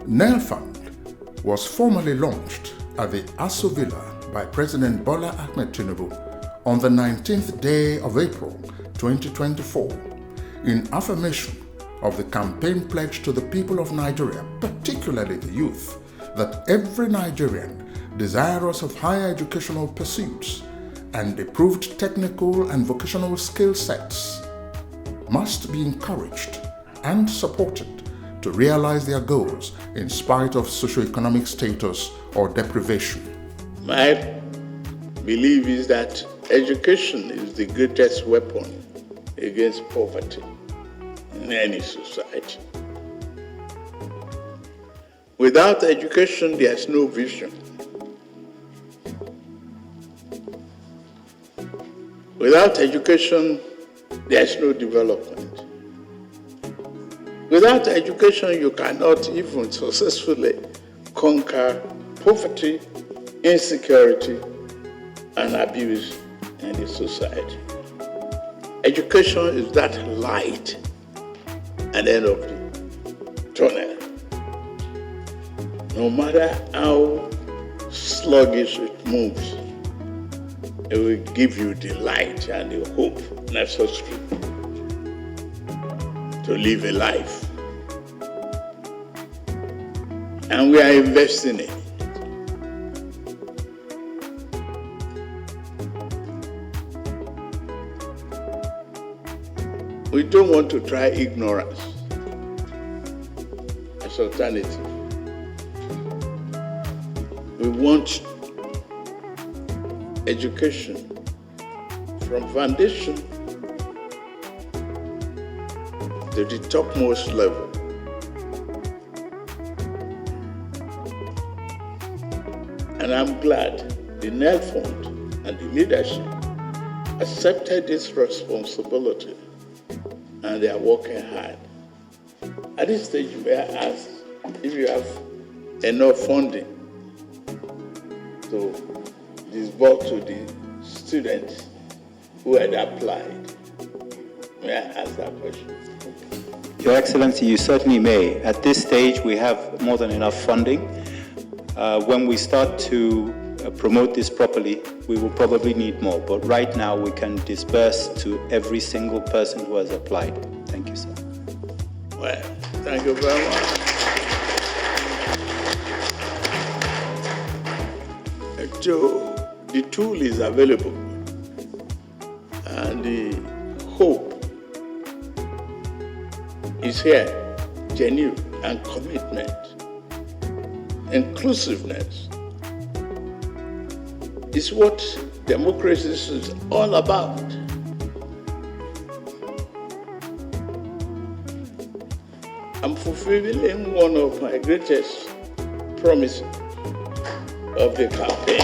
NELFUND was formally launched at the Aso Villa by President Bola Ahmed Tinubu on the 19th day of April 2024 in affirmation of the campaign pledge to the people of Nigeria, particularly the youth, that every Nigerian desirous of higher educational pursuits and improved technical and vocational skill sets must be encouraged and supported to realize their goals in spite of socioeconomic status or deprivation. My belief is that education is the greatest weapon against poverty in any society. Without education, there is no vision. Without education, there is no development. Without education, you cannot even successfully conquer poverty, insecurity, and abuse in the society. Education is that light at the end of the tunnel. No matter how sluggish it moves, it will give you the light and the hope necessary to live a life. And we are investing in it. We don't want to try ignorance as alternative. We want education from foundation to the topmost level. And I'm glad the NELFUND and the leadership accepted this responsibility and they are working hard. At this stage, you may ask if you have enough funding to disburse to the students who had applied. May I ask that question? Your Excellency, you certainly may. At this stage, we have more than enough funding. When we start to promote this properly, we will probably need more. But right now, we can disperse to every single person who has applied. Thank you, sir. Well, thank you very much. So, the tool is available, and the hope is here, genuine and commitment, inclusiveness is what democracy is all about. I'm fulfilling one of my greatest promises of the campaign.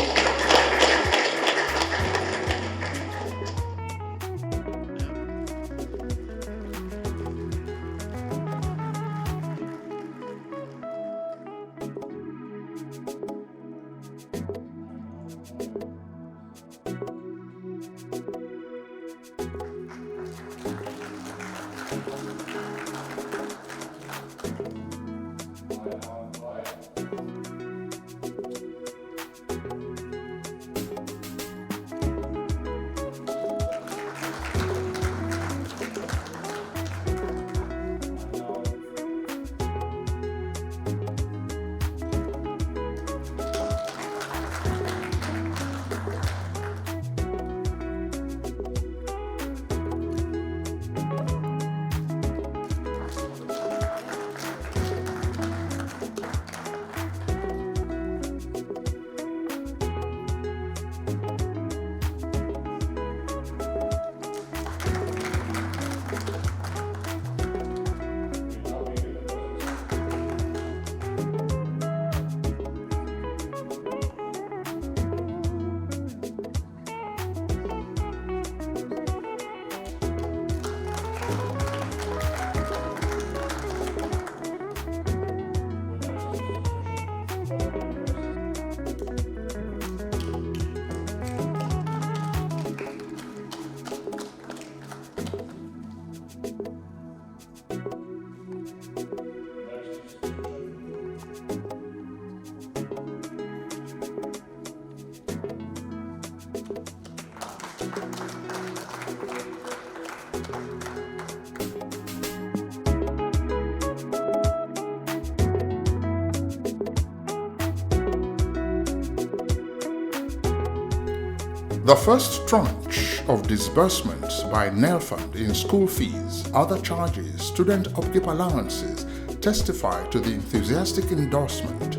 The first tranche of disbursements by NELFUND in school fees, other charges, student upkeep allowances testify to the enthusiastic endorsement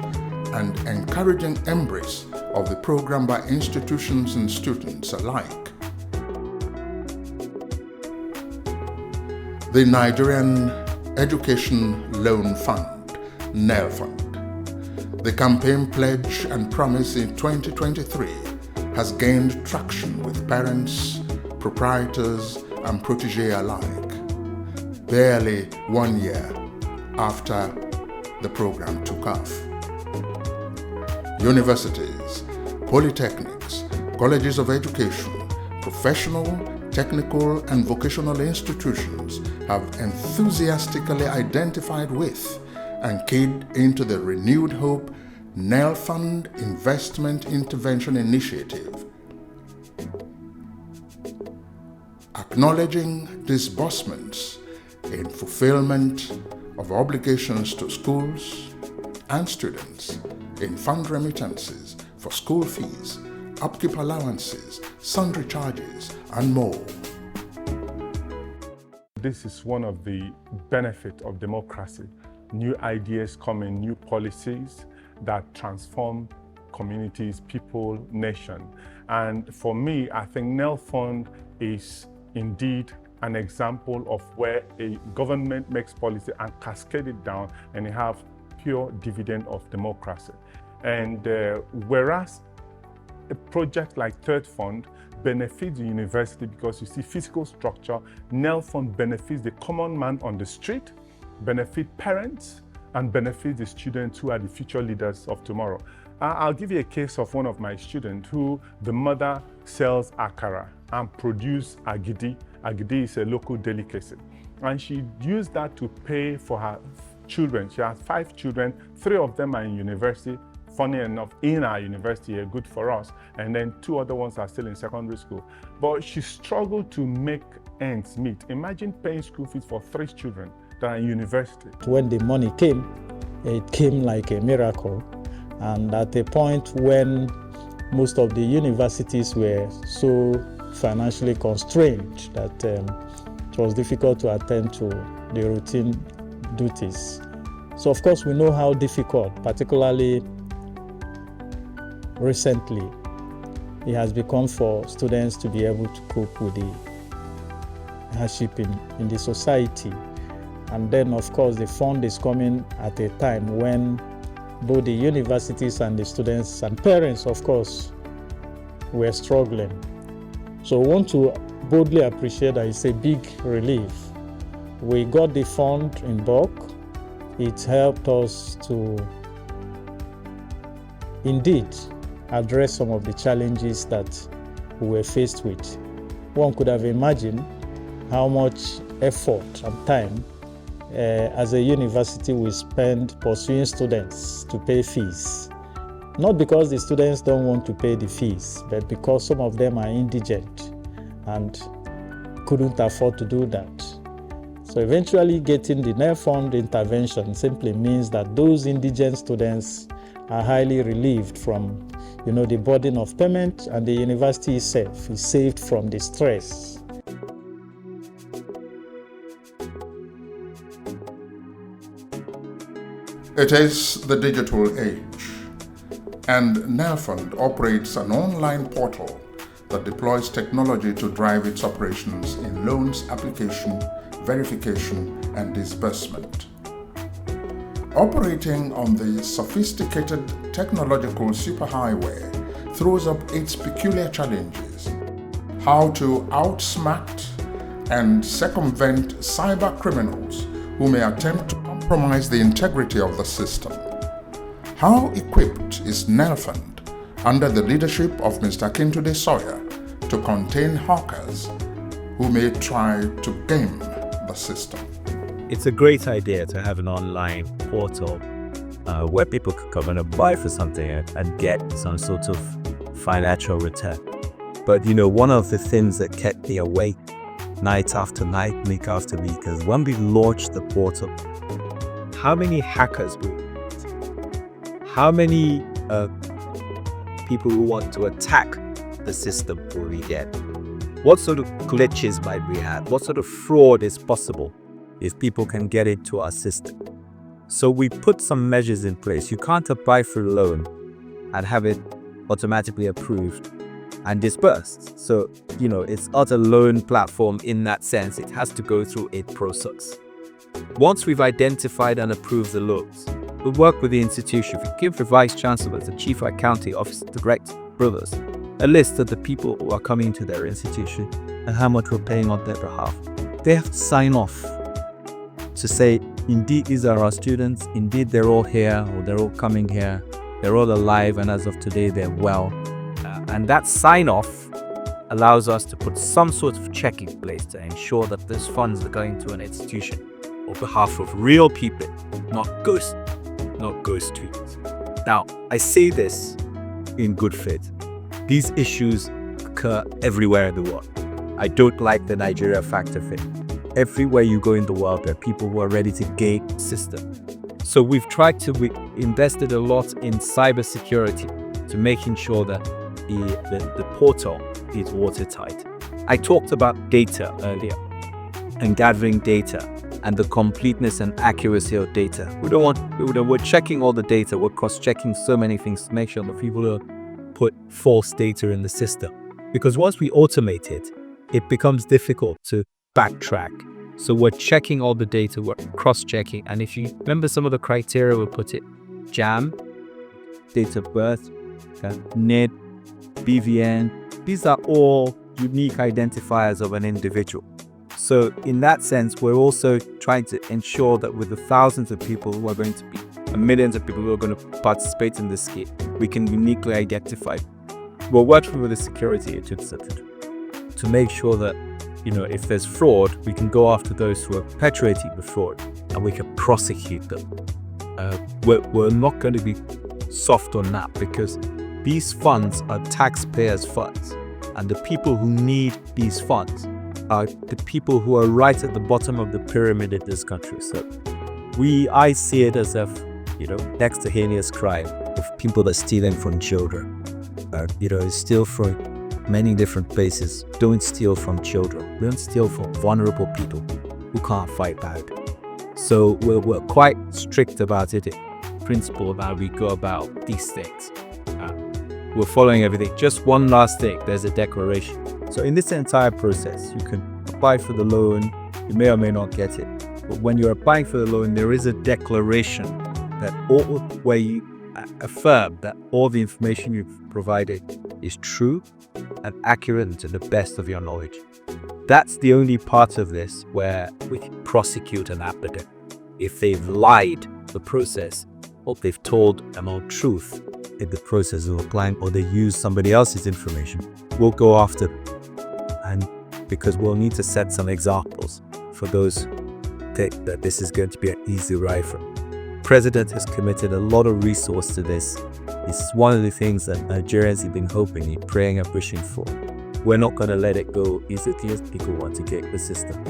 and encouraging embrace of the program by institutions and students alike. The Nigerian Education Loan Fund, NELFUND. The campaign pledge and promise in 2023 has gained traction with parents, proprietors, and protégés alike, barely 1 year after the program took off. Universities, polytechnics, colleges of education, professional, technical, and vocational institutions have enthusiastically identified with and keyed into the renewed hope NELFUND Investment Intervention Initiative, acknowledging disbursements in fulfillment of obligations to schools and students in fund remittances for school fees, upkeep allowances, sundry charges, and more. This is one of the benefits of democracy. New ideas come in, new policies that transform communities, people, nation. And for me, I think NELFUND is indeed an example of where a government makes policy and cascade it down, and you have pure dividend of democracy. And whereas a project like Third Fund benefits the university because you see physical structure, NELFUND benefits the common man on the street, benefit parents, and benefit the students who are the future leaders of tomorrow. I'll give you a case of one of my students who the mother sells akara and produce agidi. Agidi is a local delicacy. And she used that to pay for her children. She has 5 children, 3 of them are in university, funny enough, in our university, good for us, and then 2 other ones are still in secondary school. But she struggled to make ends meet. Imagine paying school fees for 3 children that are in university. When the money came, it came like a miracle. And at a point when most of the universities were so financially constrained that it was difficult to attend to the routine duties. So of course we know how difficult, particularly recently, it has become for students to be able to cope with the hardship in the society. And then of course the fund is coming at a time when both the universities and the students and parents, of course, were struggling. So I want to boldly appreciate that it's a big relief. We got the fund in bulk. It helped us to indeed address some of the challenges that we were faced with. One could have imagined how much effort and time as a university we spend pursuing students to pay fees. Not because the students don't want to pay the fees, but because some of them are indigent and couldn't afford to do that. So eventually getting the NELFUND intervention simply means that those indigent students are highly relieved from the burden of payment, and the university itself is saved from the stress. It is the digital age, and NELFUND operates an online portal that deploys technology to drive its operations in loans application, verification, and disbursement. Operating on the sophisticated technological superhighway throws up its peculiar challenges: how to outsmart and circumvent cyber criminals who may attempt to compromise the integrity of the system. How equipped is NELFUND under the leadership of Mr. Kintude Sawyer to contain hackers who may try to game the system? It's a great idea to have an online portal where people could come and apply for something and get some sort of financial return. But one of the things that kept me awake night after night, week after week, is when we launched the portal, how many hackers we met, how many people who want to attack the system already get? What sort of glitches might we have? What sort of fraud is possible if people can get into our system? So we put some measures in place. You can't apply for a loan and have it automatically approved and dispersed. So, it's not a loan platform in that sense. It has to go through a process. Once we've identified and approved the loans, we'll work with the institution. We give the vice chancellors, the chief accounting officer, director, brothers, a list of the people who are coming to their institution and how much we're paying on their behalf. They have to sign off to say, indeed, these are our students. Indeed, they're all here, or they're all coming here. They're all alive, and as of today, they're well. And that sign off allows us to put some sort of check in place to ensure that these funds are going to an institution on behalf of real people, not ghost tweets. Now, I say this in good faith. These issues occur everywhere in the world. I don't like the Nigeria factor thing. Everywhere you go in the world, there are people who are ready to game the system. So we invested a lot in cybersecurity to making sure that the portal is watertight. I talked about data earlier and gathering data and the completeness and accuracy of data. We're checking all the data. We're cross-checking so many things to make sure that people don't put false data in the system. Because once we automate it, it becomes difficult to backtrack. So we're checking all the data, we're cross-checking. And if you remember some of the criteria, we'll put it JAM, date of birth, NID, BVN. These are all unique identifiers of an individual. So in that sense, we're also trying to ensure that with the thousands of people who are going to be, and millions of people who are going to participate in this scheme, we can uniquely identify. We're working with the security agencies to make sure that, if there's fraud, we can go after those who are perpetuating the fraud and we can prosecute them. We're not going to be soft on that because these funds are taxpayers' funds, and the people who need these funds are the people who are right at the bottom of the pyramid in this country. So I see it as if, next to heinous crime of people that are stealing from children. Steal from many different places. Don't steal from children. Don't steal from vulnerable people who can't fight back. So we're quite strict about it. Principle of how we go about these things. We're following everything. Just one last thing. There's a declaration. So in this entire process, you can apply for the loan. You may or may not get it. But when you're applying for the loan, there is a declaration where you affirm that all the information you've provided is true and accurate and to the best of your knowledge. That's the only part of this where we can prosecute an applicant. If they've lied the process, or they've told an untruth in the process of applying, or they use somebody else's information, we'll go after them. And because we'll need to set some examples for those who think that this is going to be an easy ride for them. The President has committed a lot of resource to this. It's one of the things that Nigerians have been hoping, praying and wishing for. We're not going to let it go easily as people want to get the system.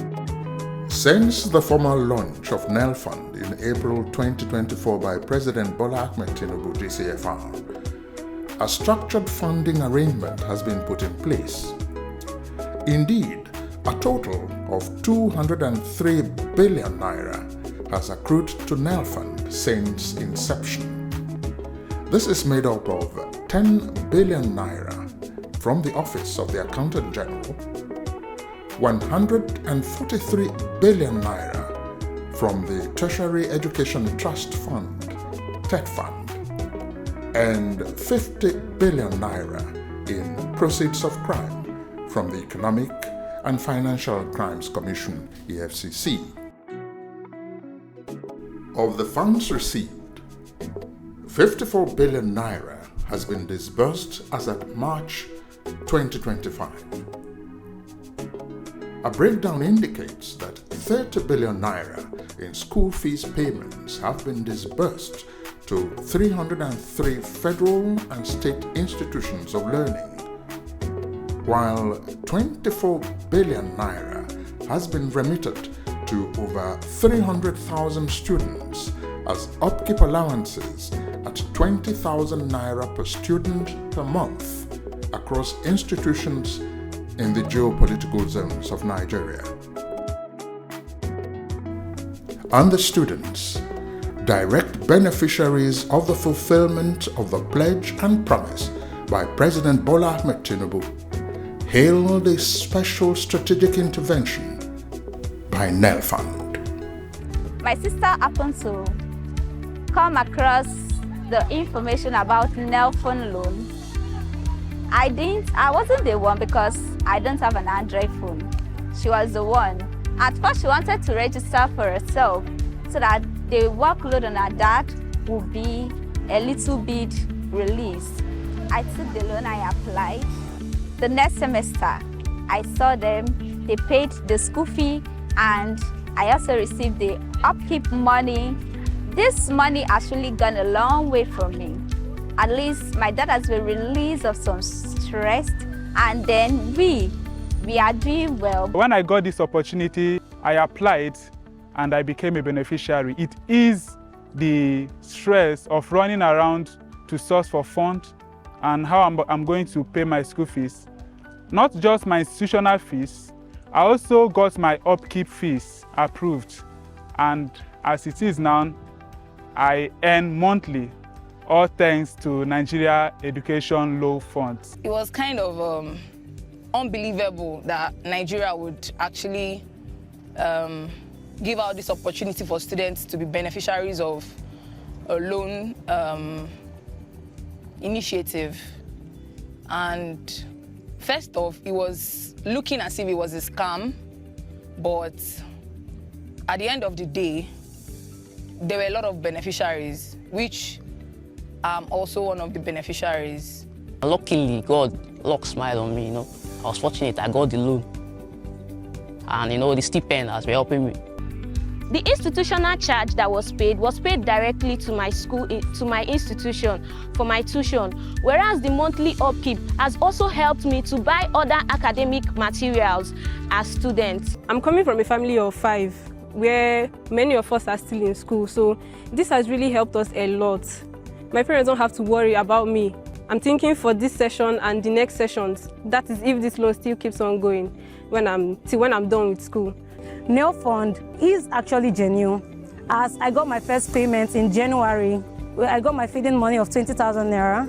Since the formal launch of NELFUND in April 2024 by President Bola Ahmed Tinubu GCFR, a structured funding arrangement has been put in place. Indeed, a total of 203 billion naira has accrued to NELFUND since inception. This is made up of 10 billion naira from the Office of the Accountant General, 143 billion naira from the Tertiary Education Trust Fund, TETFund, and 50 billion naira in proceeds of crime from the Economic and Financial Crimes Commission, EFCC. Of the funds received, 54 billion naira has been disbursed as at March 2025. A breakdown indicates that 30 billion naira in school fees payments have been disbursed to 303 federal and state institutions of learning, while 24 billion naira has been remitted to over 300,000 students as upkeep allowances at 20,000 naira per student per month, across institutions in the geopolitical zones of Nigeria. And the students, direct beneficiaries of the fulfillment of the pledge and promise by President Bola Ahmed Tinubu, hailed a special strategic intervention by NELFUND. My sister happened to come across the information about NELFUND loan. I wasn't the one because I don't have an Android phone. She was the one. At first, she wanted to register for herself so that the workload on her dad would be a little bit released. I took the loan, I applied. The next semester, I saw them, they paid the school fee, and I also received the upkeep money. This money actually gone a long way for me. At least my dad has been released of some stress, and then we are doing well. When I got this opportunity, I applied and I became a beneficiary. It is the stress of running around to source for funds and how I'm going to pay my school fees. Not just my institutional fees, I also got my upkeep fees approved. And as it is now, I earn monthly, all thanks to Nigeria Education Loan Fund. It was kind of unbelievable that Nigeria would actually give out this opportunity for students to be beneficiaries of a loan initiative. And first off, it was looking as if it was a scam, but at the end of the day, there were a lot of beneficiaries, which I'm also one of the beneficiaries. Luckily, luck smiled on me, I was fortunate, I got the loan. And, the stipend has been helping me. The institutional charge that was paid directly to my school, to my institution for my tuition, whereas the monthly upkeep has also helped me to buy other academic materials as students. I'm coming from a family of 5, where many of us are still in school, so this has really helped us a lot. My parents don't have to worry about me. I'm thinking for this session and the next sessions, that is if this loan still keeps on going till when I'm done with school. NELFUND is actually genuine, as I got my first payment in January, where I got my feeding money of 20,000 naira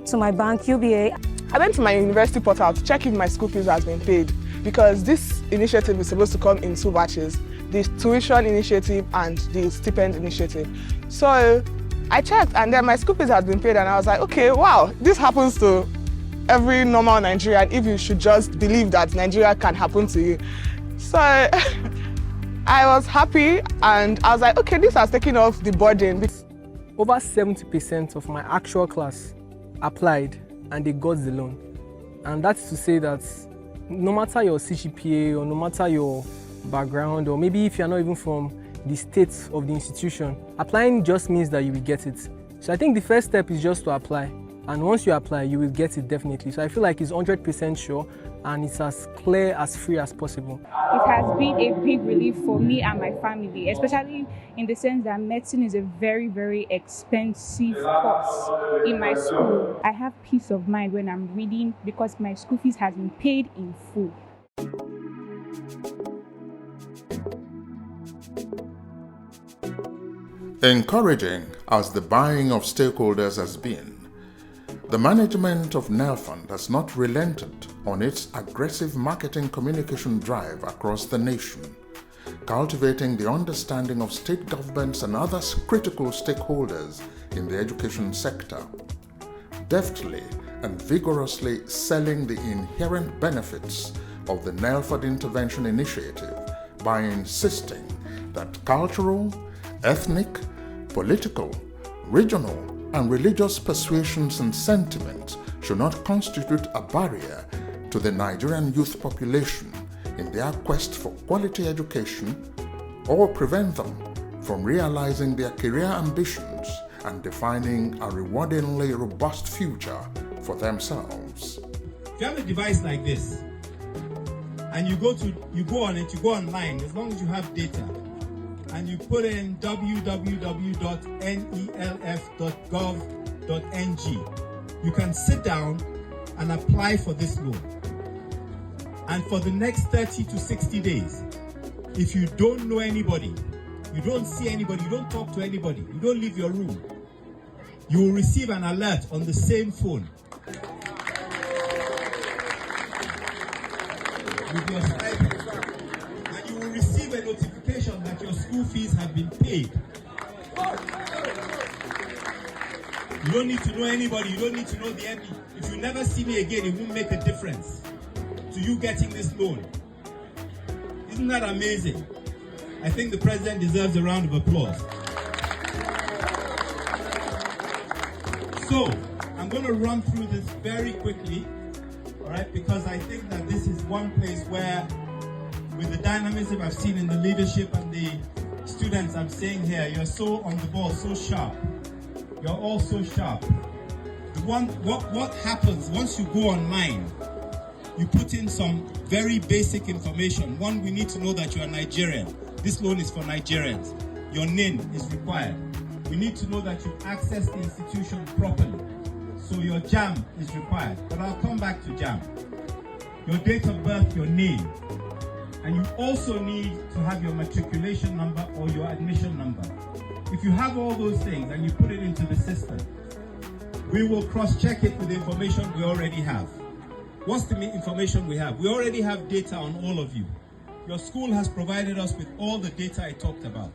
to my bank, UBA. I went to my university portal to check if my school fees has been paid, because this initiative is supposed to come in 2 batches, the tuition initiative and the stipend initiative. So I checked and then my school fees had been paid, and I was like, okay, wow, this happens to every normal Nigerian if you should just believe that Nigeria can happen to you. So I was happy and I was like, okay, this has taken off the burden. Over 70% of my actual class applied and they got the loan. And that's to say that no matter your CGPA or no matter your background, or maybe if you're not even from the state of the institution, applying just means that you will get it. So I think the first step is just to apply. And once you apply, you will get it definitely. So I feel like it's 100% sure and it's as clear, as free as possible. It has been a big relief for me and my family, especially in the sense that medicine is a very, very expensive course in my school. I have peace of mind when I'm reading because my school fees has been paid in full. Encouraging as the buying of stakeholders has been, the management of NELFUND has not relented on its aggressive marketing communication drive across the nation, cultivating the understanding of state governments and other critical stakeholders in the education sector, deftly and vigorously selling the inherent benefits of the NELFUND intervention initiative by insisting that cultural, ethnic, political, regional, and religious persuasions and sentiments should not constitute a barrier to the Nigerian youth population in their quest for quality education or prevent them from realizing their career ambitions and defining a rewardingly robust future for themselves. If you have a device like this and you go online, as long as you have data, and you put in www.nelf.gov.ng, you can sit down and apply for this loan. And for the next 30 to 60 days, if you don't know anybody, you don't see anybody, you don't talk to anybody, you don't leave your room, you will receive an alert on the same phone with your stipend, and you will receive a notification that your school fees have been paid. You don't need to know anybody, you don't need to know the MD. If you never see me again, it won't make a difference to you getting this loan. Isn't that amazing? I think the president deserves a round of applause. So, I'm going to run through this very quickly, all right, because I think that this is one place where, with the dynamism I've seen in the leadership and the students I'm seeing here, you're so on the ball, so sharp. You're all so sharp. What happens once you go online, you put in some very basic information. One, we need to know that you are Nigerian. This loan is for Nigerians. Your name is required. We need to know that you access the institution properly. So your JAM is required. But I'll come back to JAM. Your date of birth, your name. And you also need to have your matriculation number or your admission number. If you have all those things and you put it into the system, we will cross-check it with the information we already have. What's the information we have? We already have data on all of you. Your school has provided us with all the data I talked about.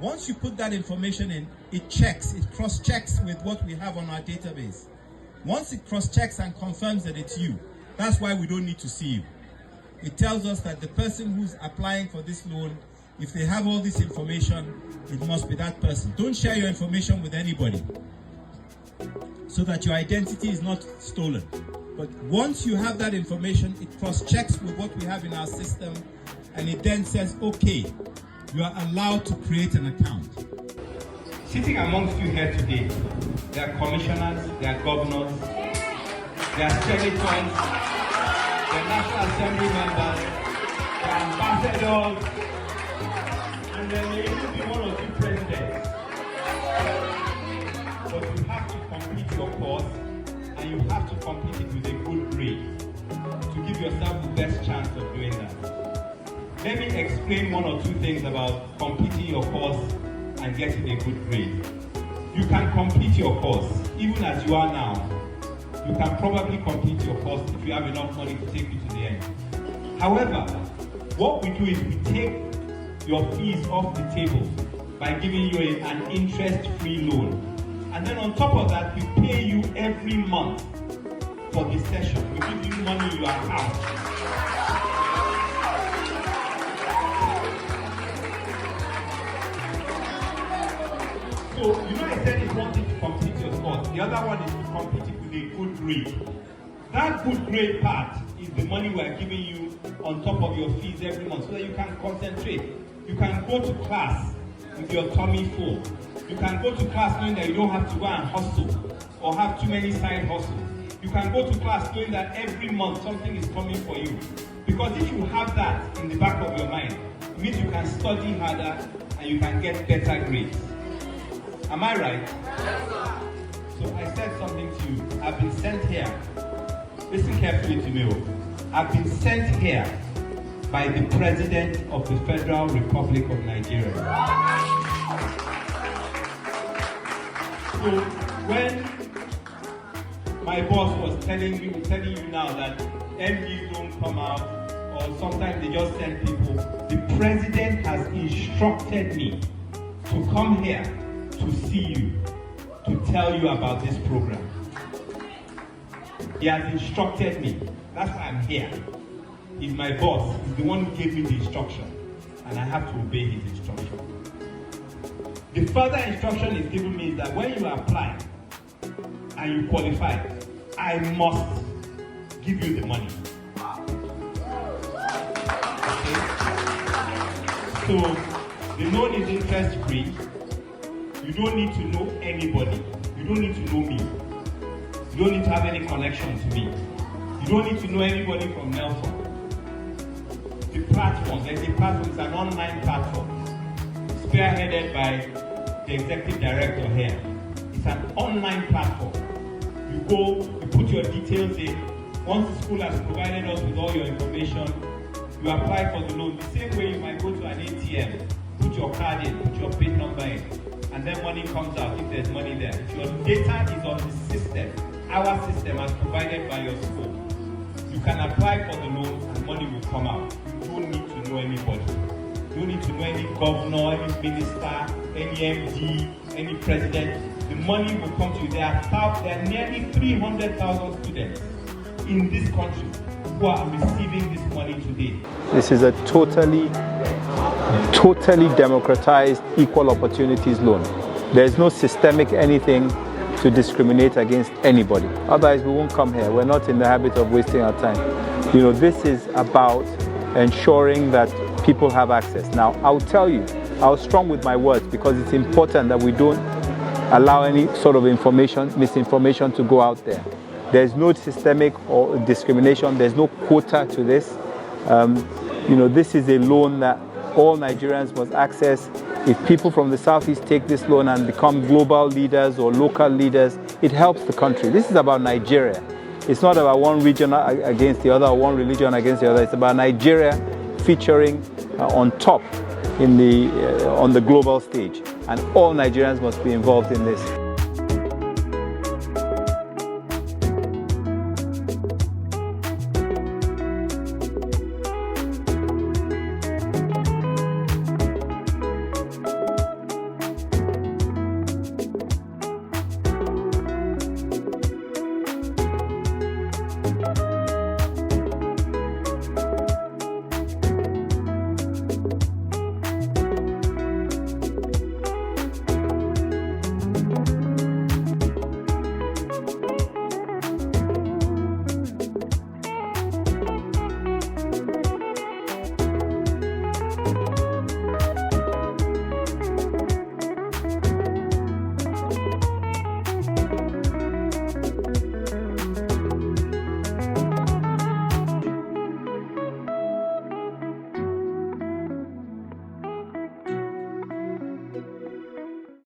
Once you put that information in, it checks, it cross-checks with what we have on our database. Once it cross-checks and confirms that it's you, that's why we don't need to see you. It tells us that the person who's applying for this loan, if they have all this information, it must be that person. Don't share your information with anybody so that your identity is not stolen. But once you have that information, it cross-checks with what we have in our system, and it then says, okay, you are allowed to create an account. Sitting amongst you here today, there are commissioners, there are governors, there are senators, there are National Assembly members, there are ambassadors, and there may even be one or two presidents. But you have to complete your course, and you have to complete it with a good grade to give yourself the best chance of doing that. Let me explain one or two things about completing your course and getting a good grade. You can complete your course, even as you are now. You can probably complete your course if you have enough money to take you to the end. However, what we do is we take your fees off the table by giving you an interest-free loan. And then on top of that, we pay you every month for the session. We give you money in your account. So, I said it's one thing to complete your course. The other one is to complete it with a good grade. That good grade part is the money we are giving you on top of your fees every month so that you can concentrate. You can go to class with your tummy full. You can go to class knowing that you don't have to go and hustle or have too many side hustles. You can go to class knowing that every month something is coming for you. Because if you have that in the back of your mind, it means you can study harder and you can get better grades. Am I right? So I said something to you. I've been sent here. Listen carefully to me. I've been sent here by the President of the Federal Republic of Nigeria. So when my boss was telling you now that MDs don't come out, or sometimes they just send people, the President has instructed me to come here to see you, to tell you about this program. He has instructed me. That's why I'm here. He's my boss. He's the one who gave me the instruction, and I have to obey his instruction. The further instruction he's given me is that when you apply and you qualify, I must give you the money. Okay? So the loan is interest-free. You don't need to know anybody. You don't need to know me. You don't need to have any connection to me. You don't need to know anybody from NELFUND. The platform, there's a platform, it's an online platform, spearheaded by the executive director here. It's an online platform. You You go, you put your details in. Once the school has provided us with all your information, you apply for the loan. The same way you might go to an ATM, put your card in, put your PIN number in, and then money comes out if there's money there. If your data is on the system, our system as provided by your school, you can apply for the loan and money will come out. You don't need to know anybody. You don't need to know any governor, any minister, any MD, any president. The money will come to you. There are nearly 300,000 students in this country who are receiving this money today. This is a totally democratized equal opportunities loan. There's no systemic anything to discriminate against anybody. Otherwise we won't come here. We're not in the habit of wasting our time. You know, this is about ensuring that people have access. Now, I'll tell you, I was strong with my words because it's important that we don't allow any sort of misinformation to go out there. There's no systemic or discrimination. There's no quota to this. You know, this is a loan that all Nigerians must access. If people from the Southeast take this loan and become global leaders or local leaders, it helps the country. This is about Nigeria. It's not about one region against the other or one religion against the other. It's about Nigeria featuring on top on the global stage. And all Nigerians must be involved in this.